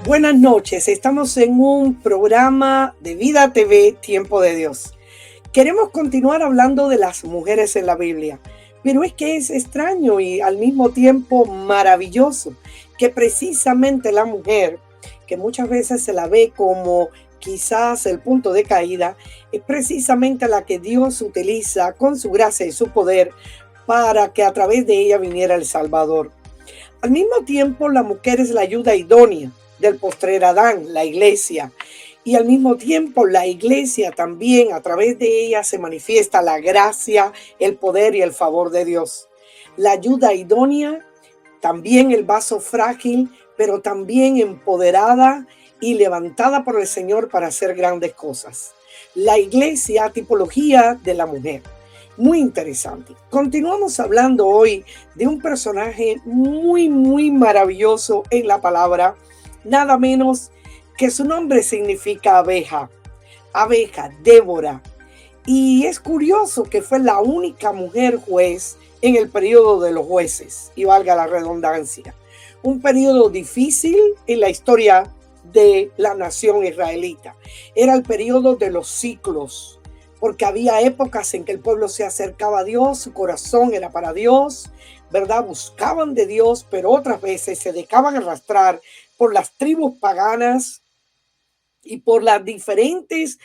Buenas noches, estamos en un programa de Vida TV, Tiempo de Dios. Queremos continuar hablando de las mujeres en la Biblia, pero es que es extraño y al mismo tiempo maravilloso que precisamente la mujer, que muchas veces se la ve como quizás el punto de caída, es precisamente la que Dios utiliza con su gracia y su poder para que a través de ella viniera el Salvador. Al mismo tiempo, la mujer es la ayuda idónea del postrer Adán, la iglesia. Y al mismo tiempo, la iglesia también, a través de ella se manifiesta la gracia, el poder y el favor de Dios. La ayuda idónea, también el vaso frágil, pero también empoderada y levantada por el Señor para hacer grandes cosas. La iglesia, tipología de la mujer. Muy interesante. Continuamos hablando hoy de un personaje muy maravilloso en la palabra, nada menos que su nombre significa abeja, Débora. Y es curioso que fue la única mujer juez en el periodo de los jueces, y valga la redundancia. Un periodo difícil en la historia de la nación israelita. Era el periodo de los ciclos, porque había épocas en que el pueblo se acercaba a Dios, su corazón era para Dios, ¿verdad? Buscaban de Dios, pero otras veces se dejaban arrastrar por las tribus paganas y por las diferentes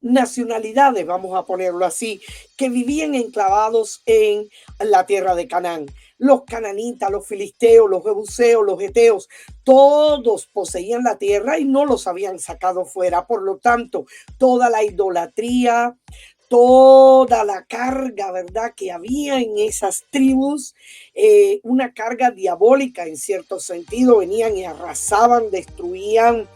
nacionalidades, vamos a ponerlo así, que vivían enclavados en la tierra de Canaán. Los cananitas, los filisteos, los jebuseos, los heteos, todos poseían la tierra y no los habían sacado fuera. Por lo tanto, toda la idolatría, toda la carga, ¿verdad?, que había en esas tribus, una carga diabólica en cierto sentido, venían y arrasaban, destruían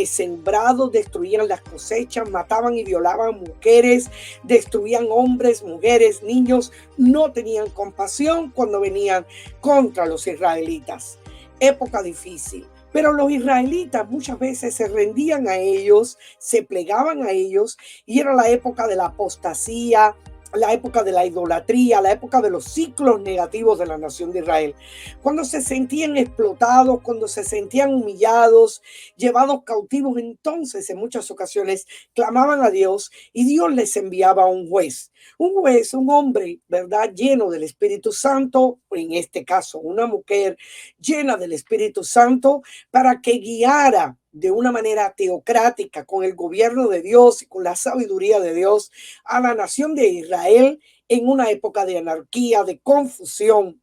sembrados, destruían las cosechas, mataban y violaban mujeres, destruían hombres, mujeres, niños, no tenían compasión cuando venían contra los israelitas. Época difícil. Pero los israelitas muchas veces se rendían a ellos, se plegaban a ellos, y era la época de la apostasía, la época de la idolatría, la época de los ciclos negativos de la nación de Israel. Cuando se sentían explotados, cuando se sentían humillados, llevados cautivos, entonces en muchas ocasiones clamaban a Dios y Dios les enviaba un juez, un hombre, ¿verdad?, lleno del Espíritu Santo, en este caso una mujer llena del Espíritu Santo, para que guiara de una manera teocrática, con el gobierno de Dios y con la sabiduría de Dios, a la nación de Israel en una época de anarquía, de confusión,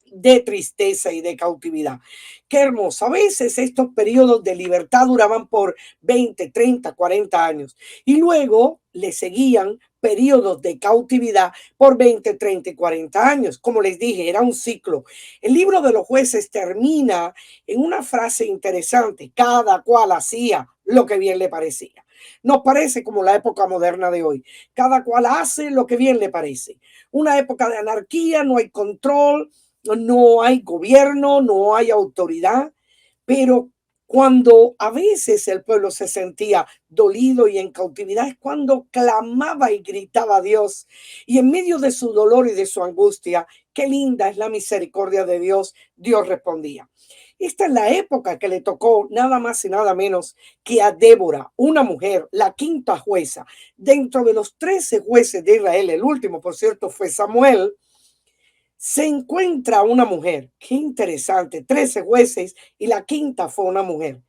de tristeza y de cautividad. Qué hermoso. A veces estos periodos de libertad duraban por 20, 30, 40 años y luego le seguían periodos de cautividad por 20, 30 y 40 años. Como les dije, era un ciclo. El libro de los jueces termina en una frase interesante: cada cual hacía lo que bien le parecía. Nos parece como la época moderna de hoy. Cada cual hace lo que bien le parece. Una época de anarquía, no hay control, no hay gobierno, no hay autoridad, pero cuando a veces el pueblo se sentía dolido y en cautividad, es cuando clamaba y gritaba a Dios. Y en medio de su dolor y de su angustia, qué linda es la misericordia de Dios, Dios respondía. Esta es la época que le tocó nada más y nada menos que a Débora, una mujer, la quinta jueza. Dentro de los 13 jueces de Israel, el último, por cierto, fue Samuel, se encuentra una mujer. Qué interesante, 13 jueces y la quinta fue una mujer.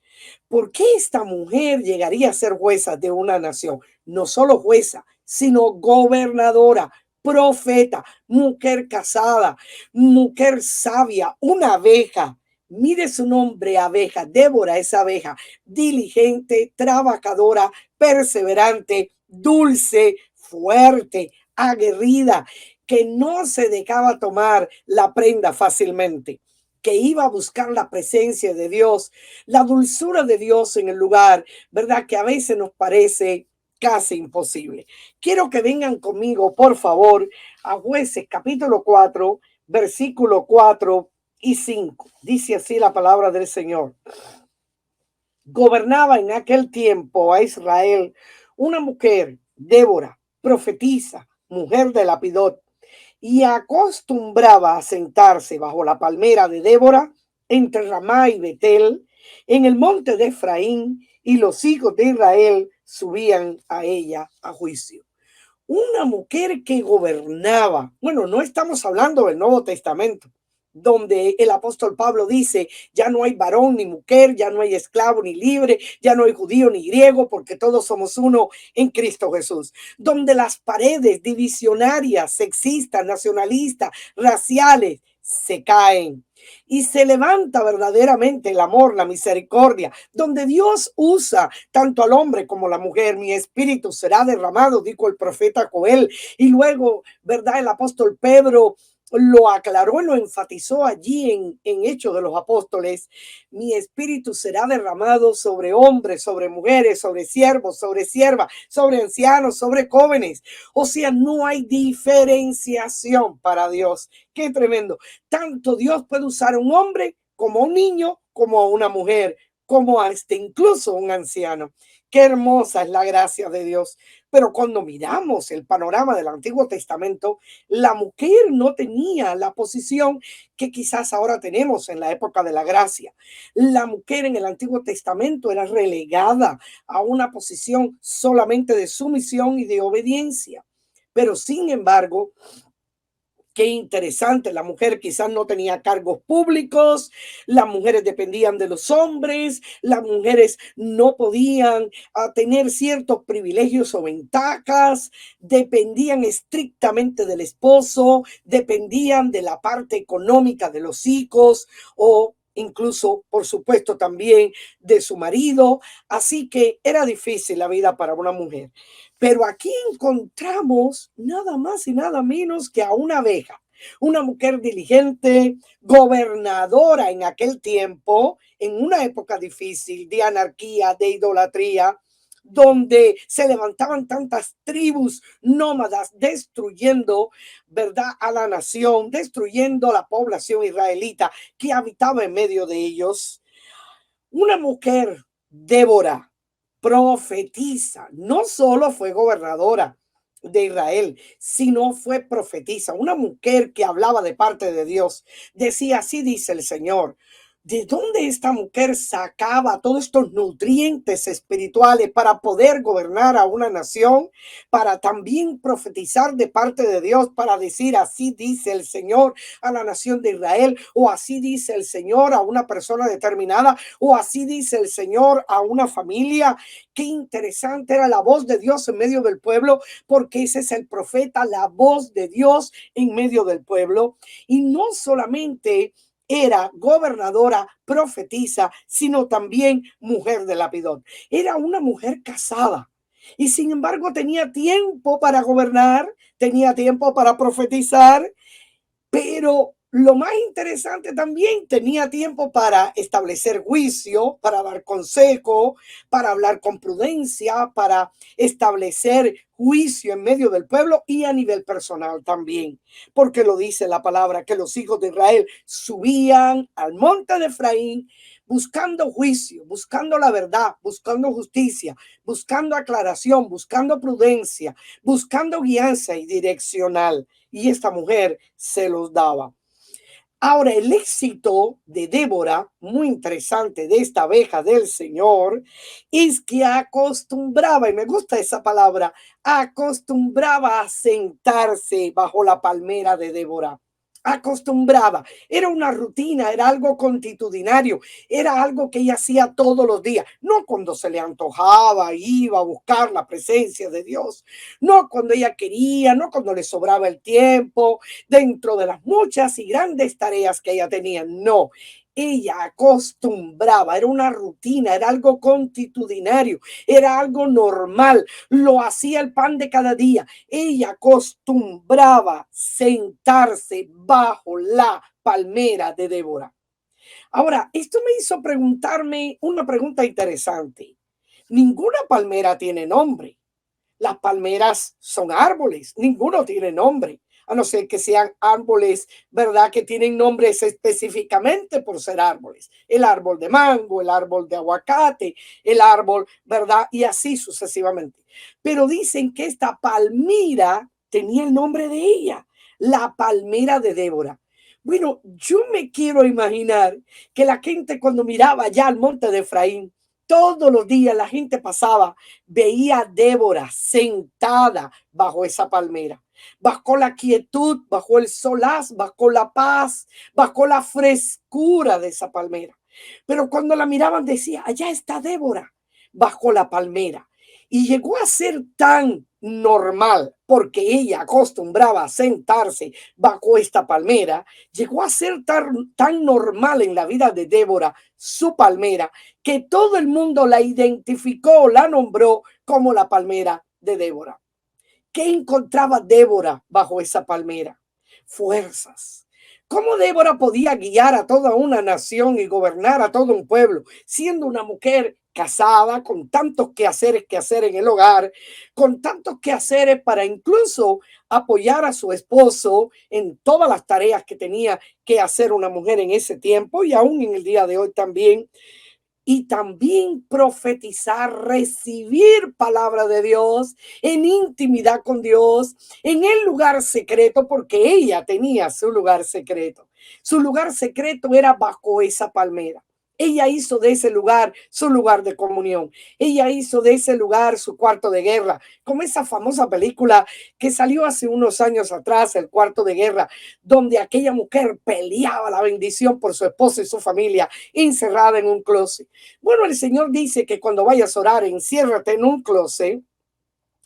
¿Por qué esta mujer llegaría a ser jueza de una nación? No solo jueza, sino gobernadora, profeta, mujer casada, mujer sabia, una abeja. Mire su nombre, abeja. Débora es abeja, diligente, trabajadora, perseverante, dulce, fuerte, aguerrida, que no se dejaba tomar la prenda fácilmente, que iba a buscar la presencia de Dios, la dulzura de Dios en el lugar, ¿verdad?, que a veces nos parece casi imposible. Quiero que vengan conmigo, por favor, a Jueces capítulo 4, versículo 4 y 5. Dice así la palabra del Señor. Gobernaba en aquel tiempo a Israel una mujer, Débora, profetisa, mujer de Lapidot, y acostumbraba a sentarse bajo la palmera de Débora entre Ramá y Betel, en el monte de Efraín, y los hijos de Israel subían a ella a juicio. Una mujer que gobernaba. Bueno, no estamos hablando del Nuevo Testamento, donde el apóstol Pablo dice, ya no hay varón ni mujer, ya no hay esclavo ni libre, ya no hay judío ni griego, porque todos somos uno en Cristo Jesús. Donde las paredes divisionarias, sexistas, nacionalistas, raciales, se caen y se levanta verdaderamente el amor, la misericordia, donde Dios usa tanto al hombre como a la mujer. Mi espíritu será derramado, dijo el profeta Joel. Y luego, ¿verdad? El apóstol Pedro lo aclaró y lo enfatizó allí en Hechos de los Apóstoles. Mi espíritu será derramado sobre hombres, sobre mujeres, sobre siervos, sobre siervas, sobre ancianos, sobre jóvenes. O sea, no hay diferenciación para Dios. Qué tremendo. Tanto Dios puede usar a un hombre como a un niño, como a una mujer, como hasta incluso un anciano. Qué hermosa es la gracia de Dios. Pero cuando miramos el panorama del Antiguo Testamento, la mujer no tenía la posición que quizás ahora tenemos en la época de la gracia. La mujer en el Antiguo Testamento era relegada a una posición solamente de sumisión y de obediencia. Pero sin embargo, qué interesante, la mujer quizás no tenía cargos públicos, las mujeres dependían de los hombres, las mujeres no podían tener ciertos privilegios o ventajas, dependían estrictamente del esposo, dependían de la parte económica de los hijos o incluso, por supuesto, también de su marido. Así que era difícil la vida para una mujer. Pero aquí encontramos nada más y nada menos que a una abeja, una mujer diligente, gobernadora en aquel tiempo, en una época difícil de anarquía, de idolatría, donde se levantaban tantas tribus nómadas destruyendo, ¿verdad?, a la nación, destruyendo la población israelita que habitaba en medio de ellos. Una mujer, Débora, profetiza, no solo fue gobernadora de Israel, sino fue profetisa, una mujer que hablaba de parte de Dios. Decía, así dice el Señor. ¿De dónde esta mujer sacaba todos estos nutrientes espirituales para poder gobernar a una nación, para también profetizar de parte de Dios, para decir, así dice el Señor a la nación de Israel, o así dice el Señor a una persona determinada, o así dice el Señor a una familia? Qué interesante era la voz de Dios en medio del pueblo, porque ese es el profeta, la voz de Dios en medio del pueblo. Y no solamente era gobernadora, profetisa, sino también mujer de lapidón. Era una mujer casada y sin embargo tenía tiempo para gobernar, tenía tiempo para profetizar, pero lo más interesante también, tenía tiempo para establecer juicio, para dar consejo, para hablar con prudencia, para establecer juicio en medio del pueblo y a nivel personal también. Porque lo dice la palabra, que los hijos de Israel subían al monte de Efraín buscando juicio, buscando la verdad, buscando justicia, buscando aclaración, buscando prudencia, buscando guianza y direccional. Y esta mujer se los daba. Ahora, el éxito de Débora, muy interesante, de esta abeja del Señor, es que acostumbraba, y me gusta esa palabra, acostumbraba a sentarse bajo la palmera de Débora. Acostumbraba, era una rutina, era algo constitucionario, era algo que ella hacía todos los días, no cuando se le antojaba, iba a buscar la presencia de Dios, no cuando ella quería, no cuando le sobraba el tiempo, dentro de las muchas y grandes tareas que ella tenía. No, ella acostumbraba, era una rutina, era algo constitucionario, era algo normal, lo hacía el pan de cada día. Ella acostumbraba sentarse bajo la palmera de Débora. Ahora, esto me hizo preguntarme una pregunta interesante. Ninguna palmera tiene nombre. Las palmeras son árboles, ninguno tiene nombre, a no ser que sean árboles, ¿verdad?, que tienen nombres específicamente por ser árboles. El árbol de mango, el árbol de aguacate, el árbol, ¿verdad? Y así sucesivamente. Pero dicen que esta palmira tenía el nombre de ella, la palmera de Débora. Bueno, yo me quiero imaginar que la gente cuando miraba allá al monte de Efraín, todos los días la gente pasaba, veía a Débora sentada bajo esa palmera, bajo la quietud, bajo el solaz, bajo la paz, bajo la frescura de esa palmera. Pero cuando la miraban decía, allá está Débora, bajo la palmera. Y llegó a ser tan normal, porque ella acostumbraba a sentarse bajo esta palmera, llegó a ser tan normal en la vida de Débora, su palmera, que todo el mundo la identificó, la nombró como la palmera de Débora. ¿Qué encontraba Débora bajo esa palmera? Fuerzas. ¿Cómo Débora podía guiar a toda una nación y gobernar a todo un pueblo, siendo una mujer casada, con tantos quehaceres que hacer en el hogar, con tantos quehaceres para incluso apoyar a su esposo en todas las tareas que tenía que hacer una mujer en ese tiempo y aún en el día de hoy también? Y también profetizar, recibir palabra de Dios en intimidad con Dios, en el lugar secreto, porque ella tenía su lugar secreto. Su lugar secreto era bajo esa palmera. Ella hizo de ese lugar su lugar de comunión. Ella hizo de ese lugar su cuarto de guerra, como esa famosa película que salió hace unos años atrás, El Cuarto de Guerra, donde aquella mujer peleaba la bendición por su esposo y su familia, encerrada en un closet. Bueno, el Señor dice que cuando vayas a orar, enciérrate en un closet,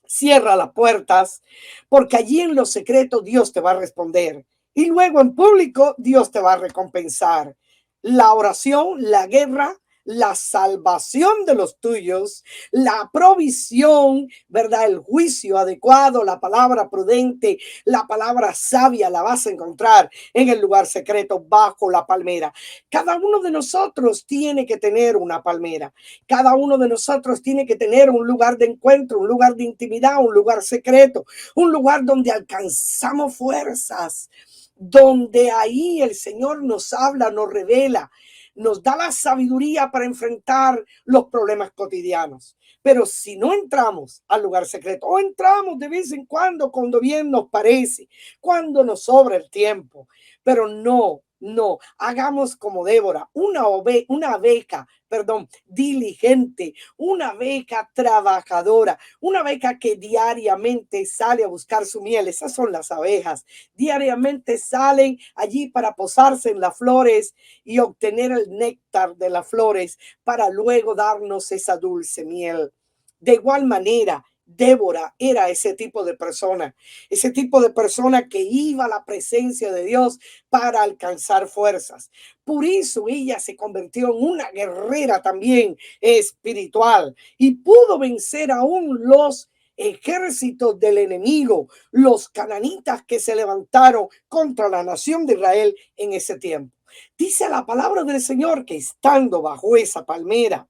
cierra las puertas, porque allí en lo secreto Dios te va a responder. Y luego en público Dios te va a recompensar. La oración, la guerra, la salvación de los tuyos, la provisión, ¿verdad? El juicio adecuado, la palabra prudente, la palabra sabia la vas a encontrar en el lugar secreto bajo la palmera. Cada uno de nosotros tiene que tener una palmera. Cada uno de nosotros tiene que tener un lugar de encuentro, un lugar de intimidad, un lugar secreto, un lugar donde alcanzamos fuerzas, donde ahí el Señor nos habla, nos revela, nos da la sabiduría para enfrentar los problemas cotidianos. Pero si no entramos al lugar secreto, o entramos de vez en cuando bien nos parece, cuando nos sobra el tiempo, pero no, hagamos como Débora, una beca, perdón, diligente, una beca trabajadora, una beca que diariamente sale a buscar su miel. Esas son las abejas. Diariamente salen allí para posarse en las flores y obtener el néctar de las flores para luego darnos esa dulce miel. De igual manera, Débora era ese tipo de persona que iba a la presencia de Dios para alcanzar fuerzas. Por eso ella se convirtió en una guerrera también espiritual y pudo vencer aún los ejércitos del enemigo, los cananitas que se levantaron contra la nación de Israel en ese tiempo. Dice la palabra del Señor que estando bajo esa palmera,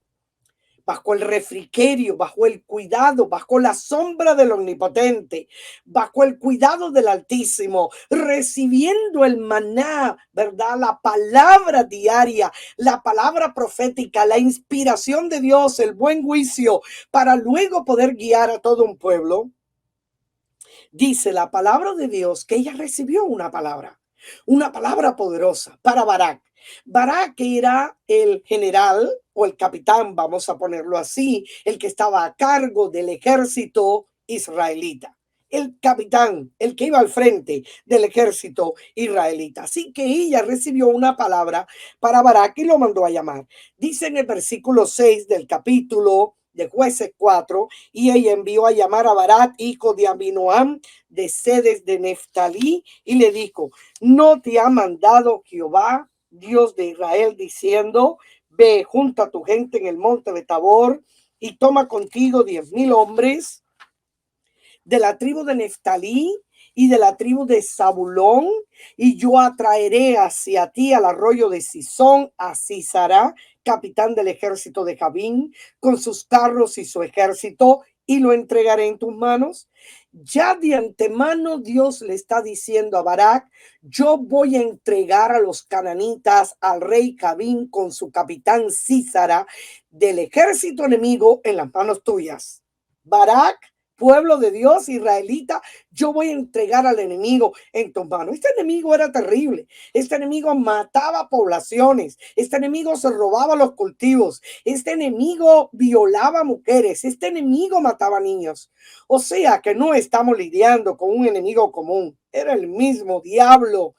bajo el refrigerio, bajo el cuidado, bajo la sombra del Omnipotente, bajo el cuidado del Altísimo, recibiendo el maná, ¿verdad? La palabra diaria, la palabra profética, la inspiración de Dios, el buen juicio, para luego poder guiar a todo un pueblo. Dice la palabra de Dios que ella recibió una palabra poderosa para Barak. Barak era el general o el capitán, vamos a ponerlo así, el que estaba a cargo del ejército israelita. El capitán, el que iba al frente del ejército israelita. Así que ella recibió una palabra para Barak y lo mandó a llamar. Dice en el versículo 6 del capítulo de Jueces 4, y ella envió a llamar a Barak, hijo de Abinoam, de Sedes de Neftalí, y le dijo: ¿no te ha mandado Jehová, Dios de Israel, diciendo: ve, junta a tu gente en el monte de Tabor y toma contigo 10,000 hombres de la tribu de Neftalí y de la tribu de Zabulón, y yo atraeré hacia ti al arroyo de Sisón a Sisara, capitán del ejército de Jabín, con sus carros y su ejército, y lo entregaré en tus manos? Ya de antemano Dios le está diciendo a Barak: yo voy a entregar a los cananitas al rey Jabín con su capitán Sísara del ejército enemigo en las manos tuyas. Barak pueblo de Dios, israelita, yo voy a entregar al enemigo en tus manos. Este enemigo era terrible. Este enemigo mataba poblaciones. Este enemigo se robaba los cultivos. Este enemigo violaba mujeres. Este enemigo mataba niños. O sea que no estamos lidiando con un enemigo común. Era el mismo diablo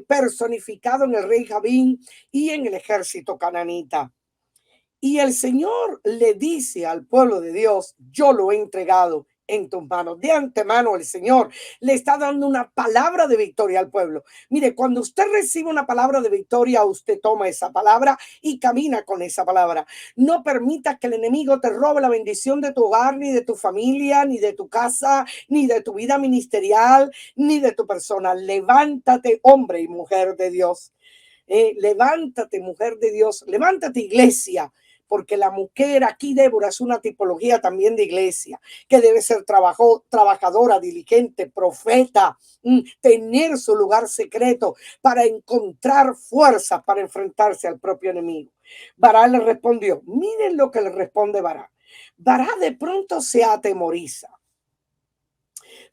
personificado en el rey Jabín y en el ejército cananita. Y el Señor le dice al pueblo de Dios, yo lo he entregado en tus manos. De antemano el Señor le está dando una palabra de victoria al pueblo. Mire, cuando usted recibe una palabra de victoria, usted toma esa palabra y camina con esa palabra. No permitas que el enemigo te robe la bendición de tu hogar, ni de tu familia, ni de tu casa, ni de tu vida ministerial, ni de tu persona. Levántate, hombre y mujer de Dios. Levántate, mujer de Dios. Levántate, iglesia. Porque la mujer aquí, Débora, es una tipología también de iglesia, que debe ser trabajadora, diligente, profeta, tener su lugar secreto para encontrar fuerzas para enfrentarse al propio enemigo. Bará le respondió, miren lo que le responde Bará. Bará de pronto se atemoriza,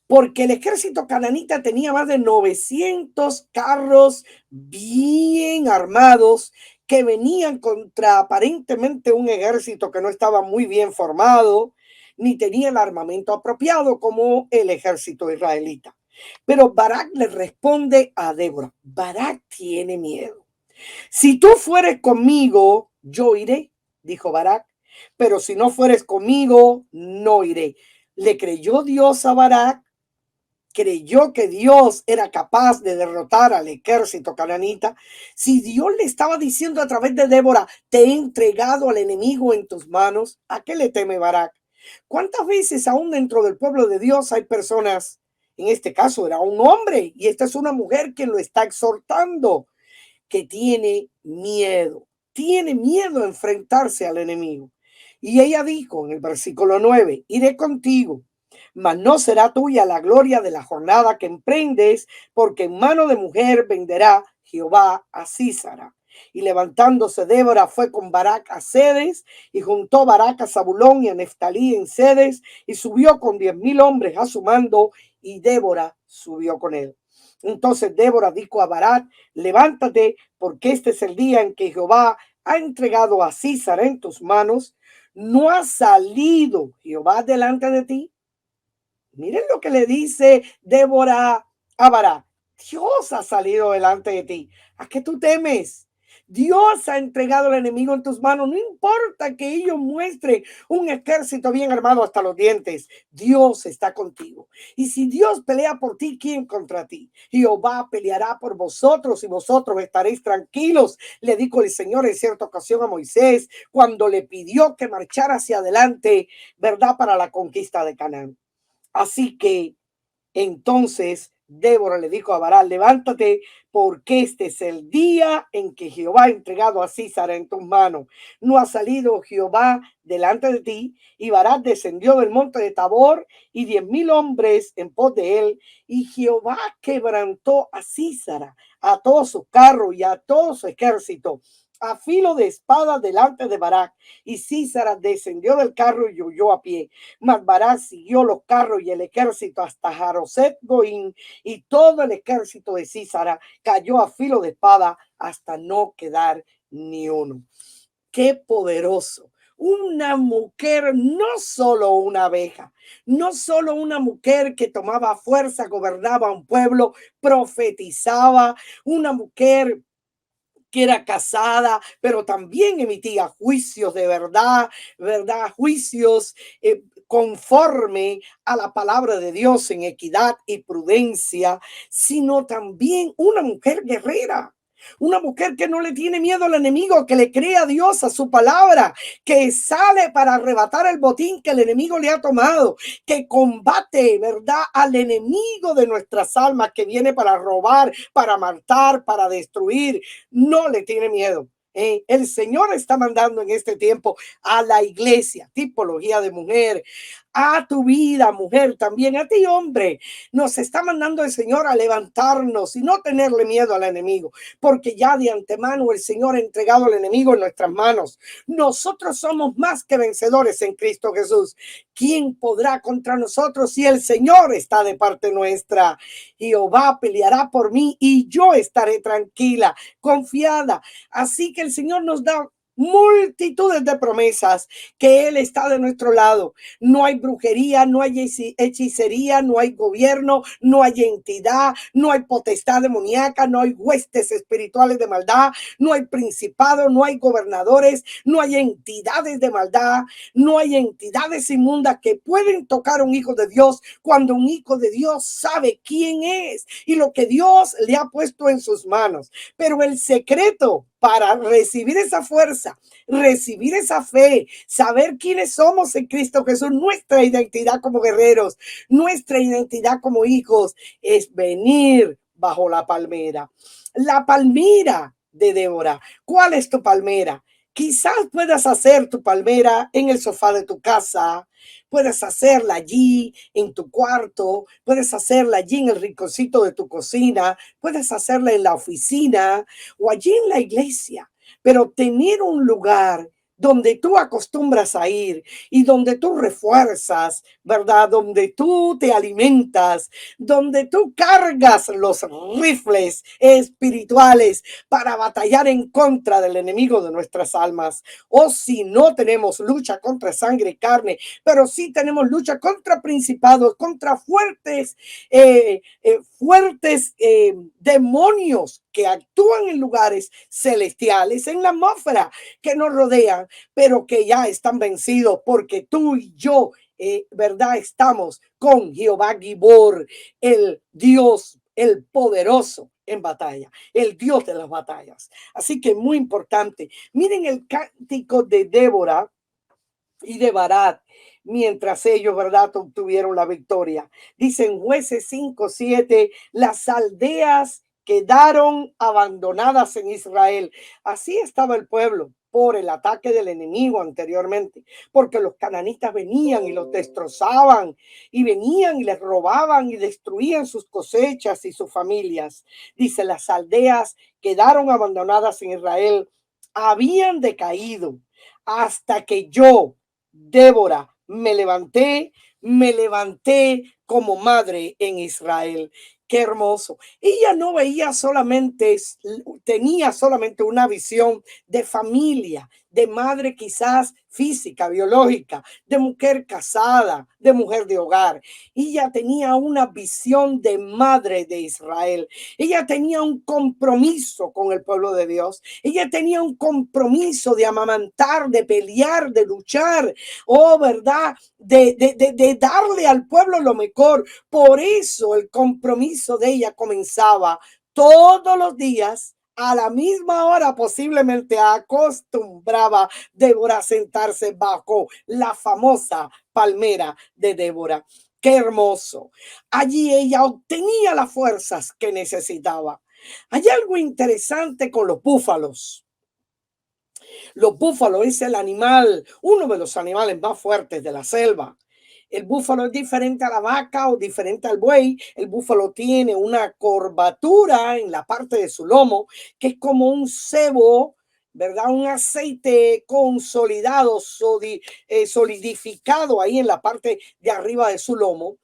porque el ejército cananita tenía más de 900 carros bien armados que venían contra aparentemente un ejército que no estaba muy bien formado, ni tenía el armamento apropiado como el ejército israelita. Pero Barak le responde a Débora, Barak tiene miedo. Si tú fueres conmigo, yo iré, dijo Barak, pero si no fueres conmigo, no iré. Le creyó Dios a Barak, creyó que Dios era capaz de derrotar al ejército cananita. Si Dios le estaba diciendo a través de Débora, te he entregado al enemigo en tus manos, ¿a qué le teme Barak? ¿Cuántas veces aún dentro del pueblo de Dios hay personas, en este caso era un hombre y esta es una mujer quien lo está exhortando, que tiene miedo a enfrentarse al enemigo? Y ella dijo en el versículo 9, iré contigo, mas no será tuya la gloria de la jornada que emprendes, porque en mano de mujer venderá Jehová a Císara. Y levantándose Débora fue con Barak a Cedes, y juntó Barak a Zabulón y a Neftalí en Cedes, y subió con 10,000 hombres a su mando, y Débora subió con él. Entonces Débora dijo a Barak, levántate, porque este es el día en que Jehová ha entregado a Císara en tus manos. ¿No ha salido Jehová delante de ti? Miren lo que le dice Débora a Barak. Dios ha salido delante de ti. ¿A qué tú temes? Dios ha entregado al enemigo en tus manos. No importa que ellos muestren un ejército bien armado hasta los dientes. Dios está contigo. Y si Dios pelea por ti, ¿quién contra ti? Jehová peleará por vosotros y vosotros estaréis tranquilos. Le dijo el Señor en cierta ocasión a Moisés cuando le pidió que marchara hacia adelante, ¿verdad? Para la conquista de Canaán. Así que entonces Débora le dijo a Barak, levántate, porque este es el día en que Jehová ha entregado a Císara en tus manos. No ha salido Jehová delante de ti. Y Barak descendió del monte de Tabor y 10,000 hombres en pos de él. Y Jehová quebrantó a Císara, a todos sus carros y a todo su ejército, a filo de espada delante de Barak. Y Císara descendió del carro y huyó a pie. Mas Barak siguió los carros y el ejército hasta Jaroset Goín, y todo el ejército de Císara cayó a filo de espada hasta no quedar ni uno. ¡Qué poderoso! Una mujer, no solo una abeja, no solo una mujer que tomaba fuerza, gobernaba un pueblo, profetizaba, una mujer que era casada, pero también emitía juicios de verdad, ¿verdad? Juicios conforme a la palabra de Dios en equidad y prudencia, sino también una mujer guerrera. Una mujer que no le tiene miedo al enemigo, que le cree a Dios, a su palabra, que sale para arrebatar el botín que el enemigo le ha tomado, que combate, ¿verdad?, al enemigo de nuestras almas que viene para robar, para matar, para destruir. No le tiene miedo. El Señor está mandando en este tiempo a la iglesia, tipología de mujer, a tu vida, mujer, también a ti, hombre. Nos está mandando el Señor a levantarnos y no tenerle miedo al enemigo, porque ya de antemano el Señor ha entregado al enemigo en nuestras manos. Nosotros somos más que vencedores en Cristo Jesús. ¿Quién podrá contra nosotros si el Señor está de parte nuestra? Jehová peleará por mí y yo estaré tranquila, confiada. Así que el Señor nos da multitudes de promesas que Él está de nuestro lado. No hay brujería, no hay hechicería, no hay gobierno, no hay entidad, no hay potestad demoníaca, no hay huestes espirituales de maldad, no hay principado, no hay gobernadores, no hay entidades de maldad, no hay entidades inmundas que pueden tocar a un hijo de Dios cuando un hijo de Dios sabe quién es y lo que Dios le ha puesto en sus manos. Pero el secreto para recibir esa fuerza, recibir esa fe, saber quiénes somos en Cristo Jesús, nuestra identidad como guerreros, nuestra identidad como hijos, es venir bajo la palmera. La palmera de Débora. ¿Cuál es tu palmera? Quizás puedas hacer tu palmera en el sofá de tu casa, puedes hacerla allí en tu cuarto, puedes hacerla allí en el rinconcito de tu cocina, puedes hacerla en la oficina o allí en la iglesia, pero tener un lugar donde tú acostumbras a ir y donde tú refuerzas, ¿verdad? Donde tú te alimentas, donde tú cargas los rifles espirituales para batallar en contra del enemigo de nuestras almas. O si no tenemos lucha contra sangre y carne, pero sí tenemos lucha contra principados, contra fuertes demonios que actúan en lugares celestiales, en la atmósfera que nos rodean, pero que ya están vencidos porque tú y yo, ¿verdad? Estamos con Jehová Gibor, el Dios, el poderoso en batalla, el Dios de las batallas. Así que muy importante. Miren el cántico de Débora y de Barat, mientras ellos, ¿verdad?, obtuvieron la victoria. Dicen Jueces 5:7, las aldeas quedaron abandonadas en Israel. Así estaba el pueblo por el ataque del enemigo anteriormente, porque los cananitas venían y los destrozaban, y venían y les robaban y destruían sus cosechas y sus familias. Dice, las aldeas quedaron abandonadas en Israel, habían decaído hasta que yo, Débora, me levanté como madre en Israel. Qué hermoso. Ella no veía solamente, tenía solamente una visión de familia, de madre quizás física, biológica, de mujer casada, de mujer de hogar. Ella tenía una visión de madre de Israel. Ella tenía un compromiso con el pueblo de Dios. Ella tenía un compromiso de amamantar, de pelear, de luchar, oh, ¿verdad? De darle al pueblo lo mejor. Por eso el compromiso de ella comenzaba todos los días a la misma hora. Posiblemente acostumbraba Débora a sentarse bajo la famosa palmera de Débora. Qué hermoso. Allí ella obtenía las fuerzas que necesitaba. Hay algo interesante con los búfalos. Los búfalos es el animal, uno de los animales más fuertes de la selva. El búfalo es diferente a la vaca o diferente al buey. El búfalo tiene una curvatura en la parte de su lomo que es como un sebo, ¿verdad? Un aceite consolidado, solidificado ahí en la parte de arriba de su lomo.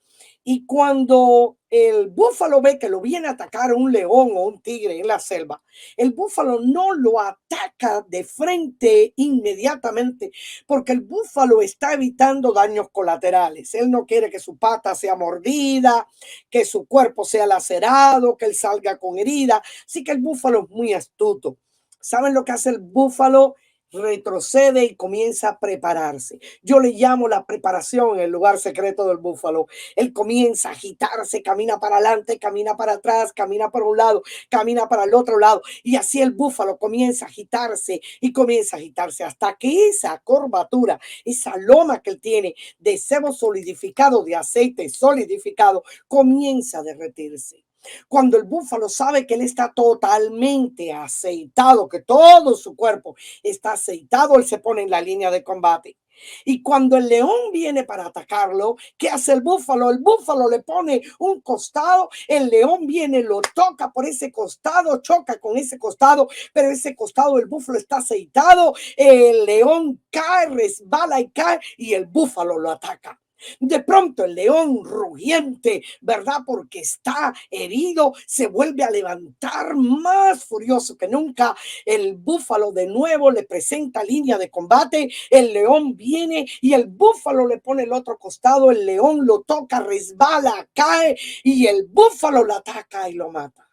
Y cuando el búfalo ve que lo viene a atacar un león o un tigre en la selva, el búfalo no lo ataca de frente inmediatamente porque el búfalo está evitando daños colaterales. Él no quiere que su pata sea mordida, que su cuerpo sea lacerado, que él salga con herida. Así que el búfalo es muy astuto. ¿Saben lo que hace el búfalo? Retrocede y comienza a prepararse. Yo le llamo la preparación en el lugar secreto del búfalo. Él comienza a agitarse, camina para adelante, camina para atrás, camina para un lado, camina para el otro lado. Y así el búfalo comienza a agitarse y comienza a agitarse hasta que esa curvatura, esa loma que él tiene de sebo solidificado, de aceite solidificado, comienza a derretirse. Cuando el búfalo sabe que él está totalmente aceitado, que todo su cuerpo está aceitado, él se pone en la línea de combate. Y cuando el león viene para atacarlo, ¿qué hace el búfalo? El búfalo le pone un costado, el león viene, lo toca por ese costado, choca con ese costado, pero ese costado del búfalo está aceitado, el león cae, resbala y cae y el búfalo lo ataca. De pronto el león rugiente, ¿verdad? Porque está herido, se vuelve a levantar más furioso que nunca. El búfalo de nuevo le presenta línea de combate. El león viene y el búfalo le pone el otro costado. El león lo toca, resbala, cae y el búfalo lo ataca y lo mata.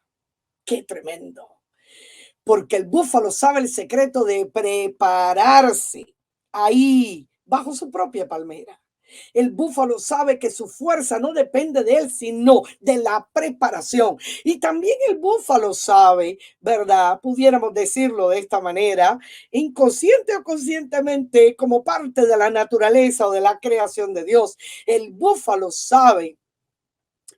¡Qué tremendo! Porque el búfalo sabe el secreto de prepararse ahí, bajo su propia palmera. El búfalo sabe que su fuerza no depende de él, sino de la preparación. Y también el búfalo sabe, ¿verdad? Pudiéramos decirlo de esta manera, inconsciente o conscientemente, como parte de la naturaleza o de la creación de Dios. El búfalo sabe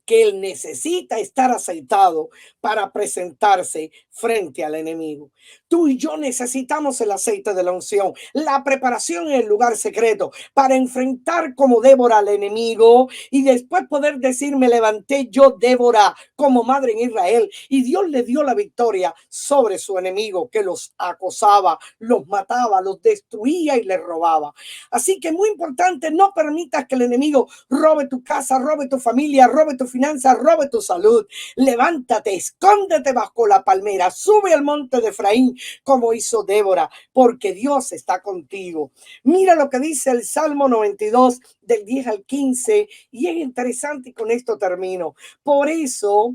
que él necesita estar aceitado para presentarse frente al enemigo. Tú y yo necesitamos el aceite de la unción, la preparación en el lugar secreto para enfrentar como Débora al enemigo y después poder decir, me levanté yo, Débora, como madre en Israel, y Dios le dio la victoria sobre su enemigo que los acosaba, los mataba, los destruía y les robaba. Así que muy importante, no permitas que el enemigo robe tu casa, robe tu familia, robe tu finanzas, robe tu salud. Levántate, escóndete bajo la palmera, sube al monte de Efraín como hizo Débora, porque Dios está contigo. Mira lo que dice el Salmo 92 del 10 al 15 y es interesante y con esto termino. Por eso,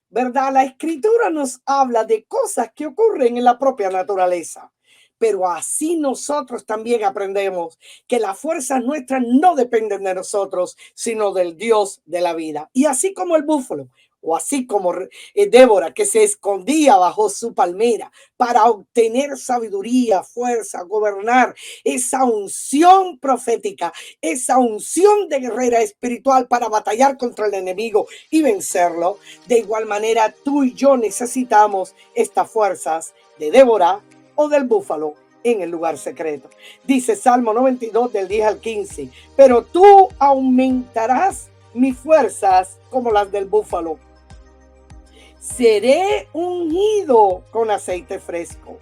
¿verdad? La escritura nos habla de cosas que ocurren en la propia naturaleza. Pero así nosotros también aprendemos que las fuerzas nuestras no dependen de nosotros, sino del Dios de la vida. Y así como el búfalo, o así como Débora, que se escondía bajo su palmera para obtener sabiduría, fuerza, gobernar, esa unción profética, esa unción de guerrera espiritual para batallar contra el enemigo y vencerlo. De igual manera, tú y yo necesitamos estas fuerzas de Débora o del búfalo en el lugar secreto. Dice Salmo 92 del 10 al 15, pero tú aumentarás mis fuerzas como las del búfalo. Seré ungido con aceite fresco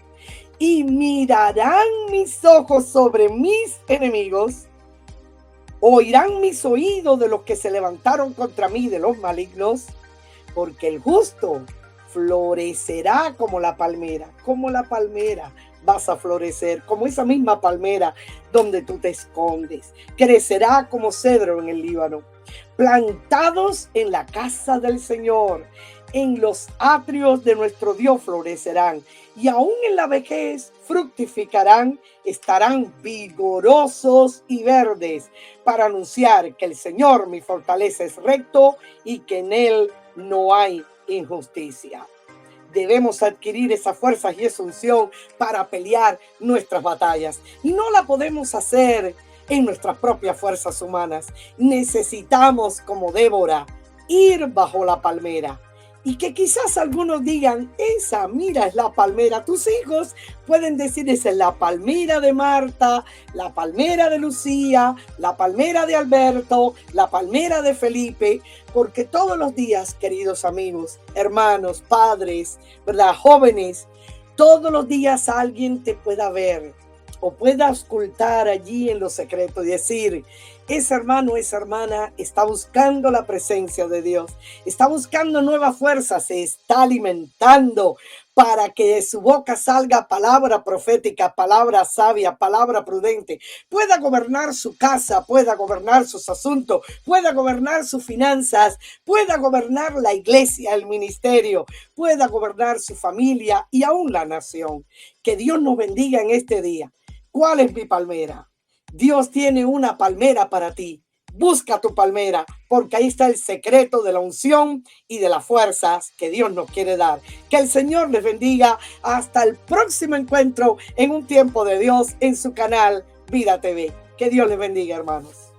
y mirarán mis ojos sobre mis enemigos, oirán mis oídos de los que se levantaron contra mí, de los malignos, porque el justo florecerá como la palmera, vas a florecer, como esa misma palmera donde tú te escondes. Crecerá como cedro en el Líbano, plantados en la casa del Señor, en los atrios de nuestro Dios florecerán, y aún en la vejez fructificarán, estarán vigorosos y verdes, para anunciar que el Señor mi fortaleza es recto y que en él no hay injusticia. Debemos adquirir esas fuerzas y esa unción para pelear nuestras batallas. Y no la podemos hacer en nuestras propias fuerzas humanas. Necesitamos, como Débora, ir bajo la palmera. Y que quizás algunos digan, esa, mira, es la palmera. Tus hijos pueden decir, esa es la palmera de Marta, la palmera de Lucía, la palmera de Alberto, la palmera de Felipe, porque todos los días, queridos amigos, hermanos, padres, ¿verdad? Jóvenes, todos los días alguien te pueda ver o pueda auscultar allí en lo secreto y decir, ese hermano, esa hermana está buscando la presencia de Dios, está buscando nuevas fuerzas, se está alimentando para que de su boca salga palabra profética, palabra sabia, palabra prudente, pueda gobernar su casa, pueda gobernar sus asuntos, pueda gobernar sus finanzas, pueda gobernar la iglesia, el ministerio, pueda gobernar su familia y aún la nación. Que Dios nos bendiga en este día. ¿Cuál es mi palmera? Dios tiene una palmera para ti. Busca tu palmera, porque ahí está el secreto de la unción y de las fuerzas que Dios nos quiere dar. Que el Señor les bendiga. Hasta el próximo encuentro en un tiempo de Dios en su canal Vida TV. Que Dios les bendiga, hermanos.